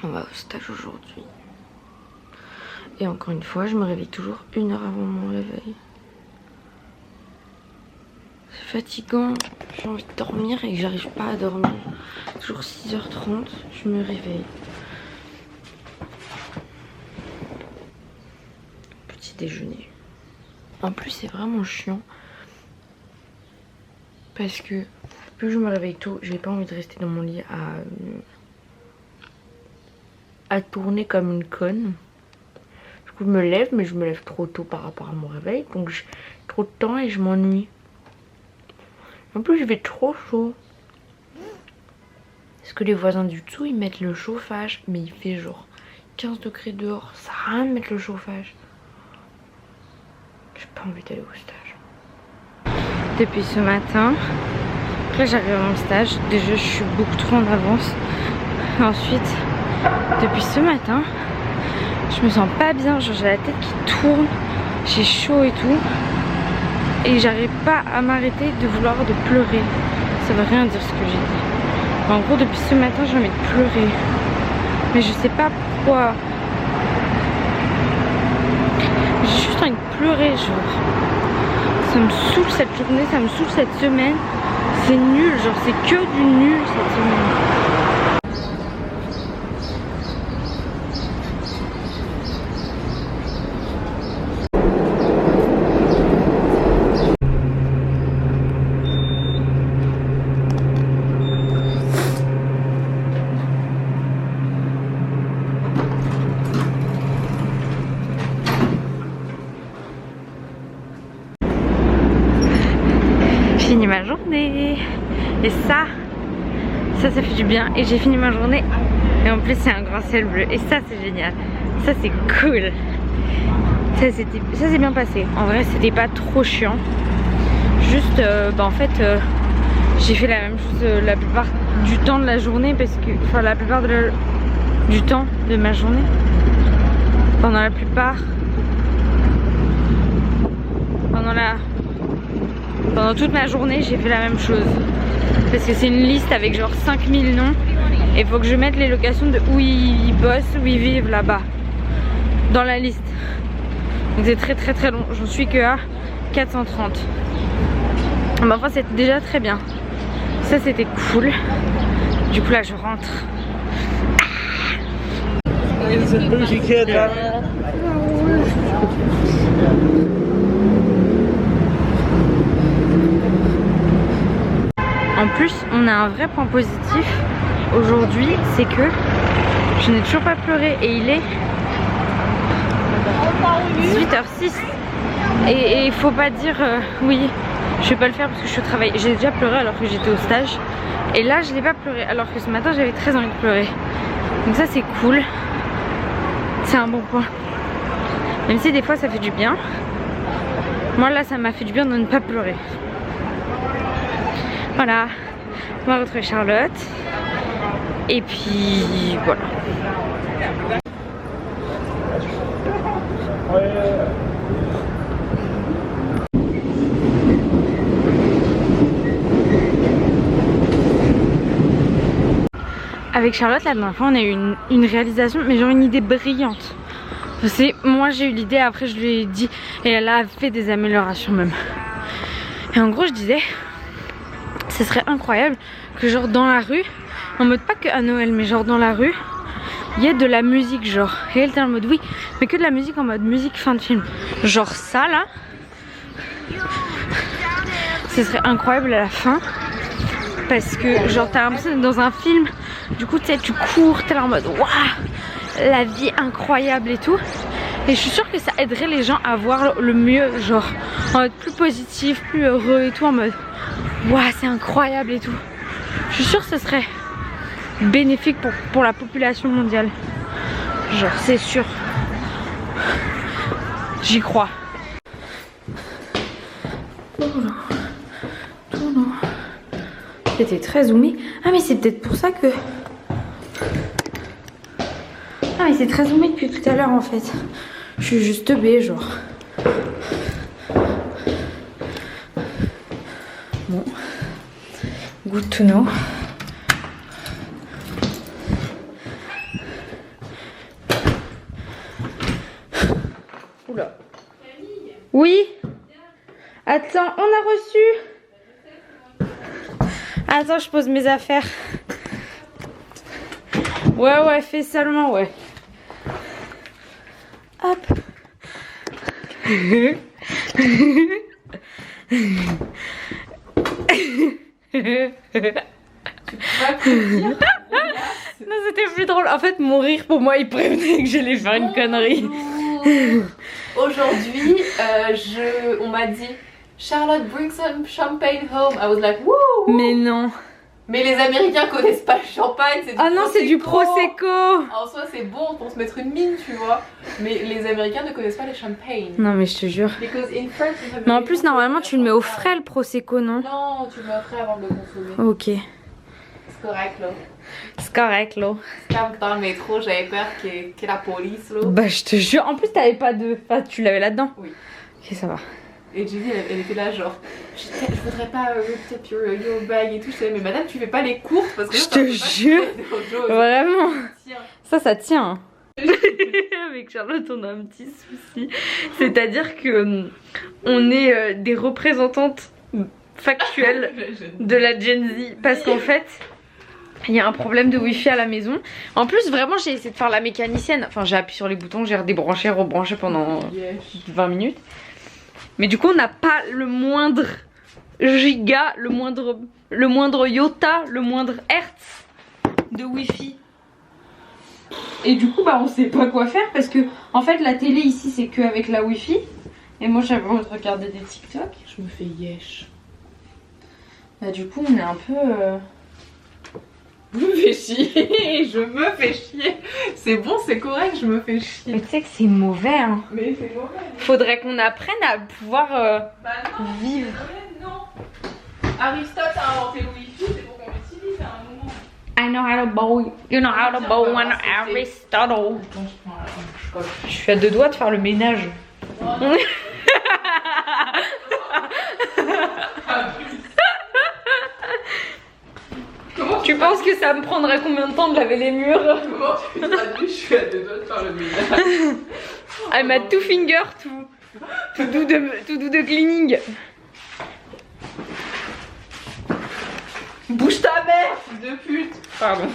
On va au stage aujourd'hui. Et encore une fois, je me réveille toujours 1 heure avant mon réveil. C'est fatigant, j'ai envie de dormir et que j'arrive pas à dormir. Toujours 6h30, je me réveille. Petit déjeuner. En plus, c'est vraiment chiant. Parce que plus je me réveille tôt, j'ai pas envie de rester dans mon lit à tourner comme une conne. Du coup, je me lève, mais je me lève trop tôt par rapport à mon réveil. Donc, j'ai trop de temps et je m'ennuie. En plus, il fait trop chaud. Parce que les voisins du dessous, ils mettent le chauffage. Mais il fait genre 15 degrés dehors. Ça sert à rien de mettre le chauffage. J'ai pas envie d'aller au stage. Depuis ce matin, après j'arrive à mon stage. Déjà, je suis beaucoup trop en avance. Ensuite, depuis ce matin, je me sens pas bien. Genre, j'ai la tête qui tourne. J'ai chaud et tout. Et j'arrive pas à m'arrêter de vouloir de pleurer. Ça veut rien dire ce que j'ai dit. En gros, depuis ce matin, j'ai envie de pleurer. Mais je sais pas pourquoi. J'ai juste envie de pleurer, genre. Ça me saoule cette journée, ça me saoule cette semaine. C'est nul, genre c'est que du nul cette semaine. J'ai fini ma journée et ça fait du bien et j'ai fini ma journée et en plus c'est un grand ciel bleu et ça c'est génial, ça c'est cool, ça s'est bien passé. En vrai c'était pas trop chiant, juste en fait j'ai fait la même chose la plupart du temps de la journée parce que enfin la plupart du temps de ma journée, pendant toute ma journée j'ai fait la même chose parce que c'est une liste avec genre 5000 noms et il faut que je mette les locations de où ils bossent, où ils vivent là-bas dans la liste. Donc c'est très long, j'en suis que à 430. Mais enfin c'était déjà très bien, ça c'était cool. Du coup là je rentre. En plus, on a un vrai point positif aujourd'hui, c'est que je n'ai toujours pas pleuré et il est 18h06. Et il faut pas dire oui, je vais pas le faire parce que je suis au travail. J'ai déjà pleuré alors que j'étais au stage. Et là, je n'ai pas pleuré alors que ce matin, j'avais très envie de pleurer. Donc ça, c'est cool. C'est un bon point. Même si des fois, ça fait du bien. Moi, là, ça m'a fait du bien de ne pas pleurer. Voilà, on va retrouver Charlotte. Et puis voilà. Avec Charlotte, la dernière fois, on a eu une réalisation, mais genre une idée brillante. Moi j'ai eu l'idée, après je lui ai dit, et elle a fait des améliorations même. Et en gros, je disais, ce serait incroyable que genre dans la rue, en mode pas que à Noël, mais genre dans la rue, il y ait de la musique genre. Et elle était en mode oui, mais que de la musique en mode musique fin de film. Genre ça là, ce serait incroyable à la fin. Parce que genre t'as l'impression d'être dans un film. Du coup tu sais, tu cours, t'es là en mode waouh, la vie incroyable et tout. Et je suis sûre que ça aiderait les gens à voir le mieux, genre en mode plus positif, plus heureux et tout, en mode waouh c'est incroyable et tout. Je suis sûre que ce serait bénéfique pour la population mondiale. Genre c'est sûr. J'y crois. C'était très zoomé. Ah mais c'est peut-être pour ça que... Ah mais c'est très zoomé depuis tout à l'heure en fait. Je suis juste teubée genre. Bon. Good to know. Oula. Oui. Attends, on a reçu. Attends, je pose mes affaires. Ouais, fais seulement, ouais. Hop. Non, c'était plus drôle. En fait, mon rire pour moi, il prévenait que j'allais faire une connerie. Aujourd'hui, on m'a dit Charlotte, bring some champagne home. I was like, woo! Mais non. Mais les Américains connaissent pas le champagne, c'est du Ah non, c'est du prosecco. En soi, c'est bon pour se mettre une mine, tu vois. Mais les Américains ne connaissent pas le champagne. Non, mais je te jure. Because in France, we have Mais en plus, normalement, tu le mets au frais le prosecco, non? Non, tu le mets au frais avant de le consommer. Ok. C'est correct, là. C'est correct, là. C'est comme dans le métro, j'avais peur que la police, là. Bah, je te jure. En plus, t'avais pas de. Enfin, tu l'avais là-dedans? Oui. Ok, ça va. Et Julie, elle était là, genre, je voudrais pas rip up your bag et tout. Je disais, mais madame, tu fais pas les courses parce que je te jure. Vraiment. Ça tient. Avec Charlotte, on a un petit souci. C'est-à-dire que on est des représentantes factuelles de la Gen Z. Parce qu'en fait, il y a un problème de wifi à la maison. En plus, vraiment, j'ai essayé de faire la mécanicienne. Enfin, j'ai appuyé sur les boutons, j'ai redébranché, rebranché pendant 20 minutes. Mais du coup, on n'a pas le moindre giga, le moindre iota, le moindre hertz de wifi. Et du coup, bah, on sait pas quoi faire parce que, en fait, la télé ici, c'est que avec la wifi. Et moi, j'avais envie de regarder des TikTok. Je me fais yesh. Bah, du coup, on est un peu. Je me fais chier, je me fais chier. C'est bon, c'est correct, je me fais chier. Mais tu sais que c'est mauvais, hein. Mais c'est mauvais. Faudrait qu'on apprenne à pouvoir vivre. Non. Aristote a inventé le wifi, c'est pour qu'on l'utilise à un moment. I know how to bow, you know how to bow when Aristotle. Je suis à deux doigts de faire le ménage. Tu penses que ça me prendrait combien de temps de laver les murs? Comment tu traduis? Je suis à deux doigts de faire le ménage. I'm at two finger to do the cleaning. Bouge ta mère, fils de pute. Pardon.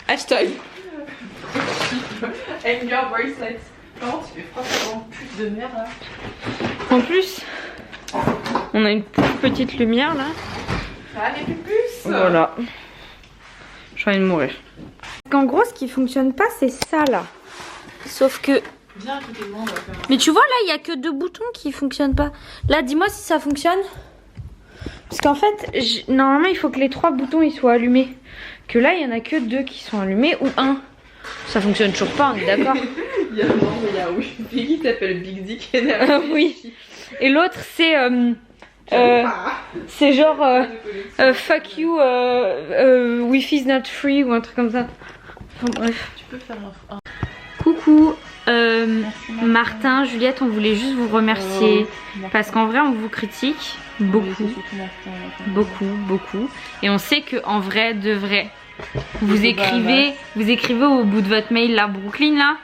Hashtag. Anger bracelets. Comment tu fais franchement pute de merde là? En plus, on a une petite lumière là. Ça les pupus. Voilà. J'ai envie de mourir. En gros, ce qui fonctionne pas, c'est ça là. Sauf que. Viens à côté de moi, on va faire. Mais tu vois là, il y a que 2 boutons qui fonctionnent pas. Là, dis-moi si ça fonctionne. Parce qu'en fait, normalement, il faut que les 3 boutons ils soient allumés. Que là, il y en a que 2 qui sont allumés ou 1. Ça fonctionne toujours pas, on est d'accord. Il y a un wifi qui s'appelle Big Dick oui. Et l'autre, c'est. C'est genre fuck you, wifi is not free ou un truc comme ça. Enfin, bref. Tu peux faire un. Coucou Martin, Juliette, on voulait juste vous remercier parce qu'en vrai on vous critique beaucoup, beaucoup, et on sait que en vrai de vrai vous écrivez au bout de votre mail là Brooklyn là,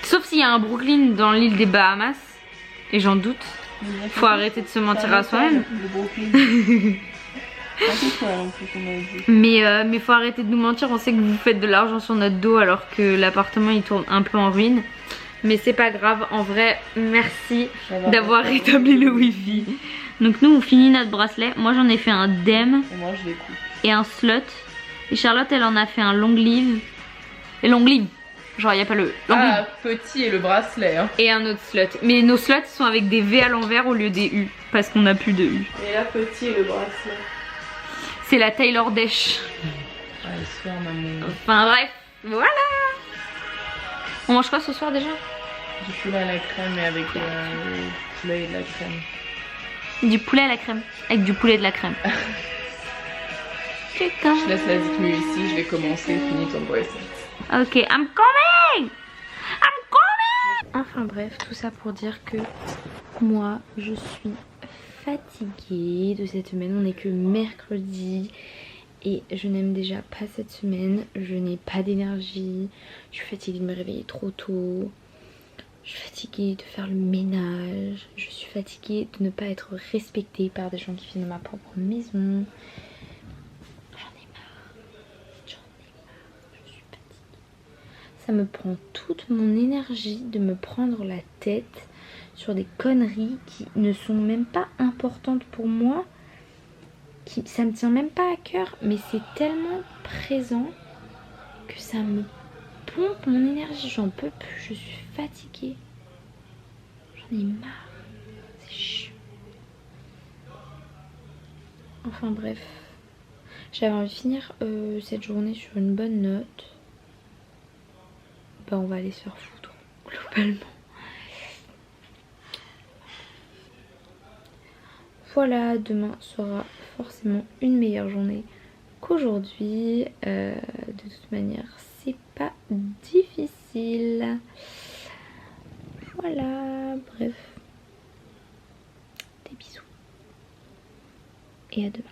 sauf s'il y a un Brooklyn dans l'île des Bahamas et j'en doute. Faut arrêter de se mentir à soi-même. Mais faut arrêter de nous mentir, on sait que vous faites de l'argent sur notre dos alors que l'appartement il tourne un peu en ruine. Mais c'est pas grave, en vrai, merci d'avoir rétabli le wifi. Donc nous on finit notre bracelet, moi j'en ai fait un dem et moi je les coupe. Et un slot. Et Charlotte elle en a fait un long live. Et long live, genre il n'y a pas le long live. Petit et le bracelet hein. Et un autre slot. Mais nos slots sont avec des V à l'envers au lieu des U. Parce qu'on n'a plus de U. Et là petit et le bracelet. C'est la Taylor Dash. Allez, soir, maman. Enfin bref, voilà. On mange quoi ce soir déjà? Du poulet à la crème et avec du poulet et de la crème. Du poulet à la crème. Avec du poulet et de la crème. Je laisse la dites-moi ici, je vais commencer, finis ton bracelet. Ok, I'm coming! I'm coming! Enfin bref, tout ça pour dire que moi je suis fatiguée de cette semaine, on n'est que mercredi et je n'aime déjà pas cette semaine. Je n'ai pas d'énergie, je suis fatiguée de me réveiller trop tôt, je suis fatiguée de faire le ménage, je suis fatiguée de ne pas être respectée par des gens qui viennent dans ma propre maison. J'en ai marre, je suis fatiguée. Ça me prend toute mon énergie de me prendre la tête sur des conneries qui ne sont même pas importantes pour moi. Ça me tient même pas à cœur, mais c'est tellement présent que ça me pompe mon énergie. J'en peux plus, je suis fatiguée. J'en ai marre. C'est chiant. Enfin bref. J'avais envie de finir cette journée sur une bonne note. Bah on va aller se faire foutre, globalement. Voilà, demain sera forcément une meilleure journée qu'aujourd'hui. De toute manière, c'est pas difficile. Voilà, bref. Des bisous. Et à demain.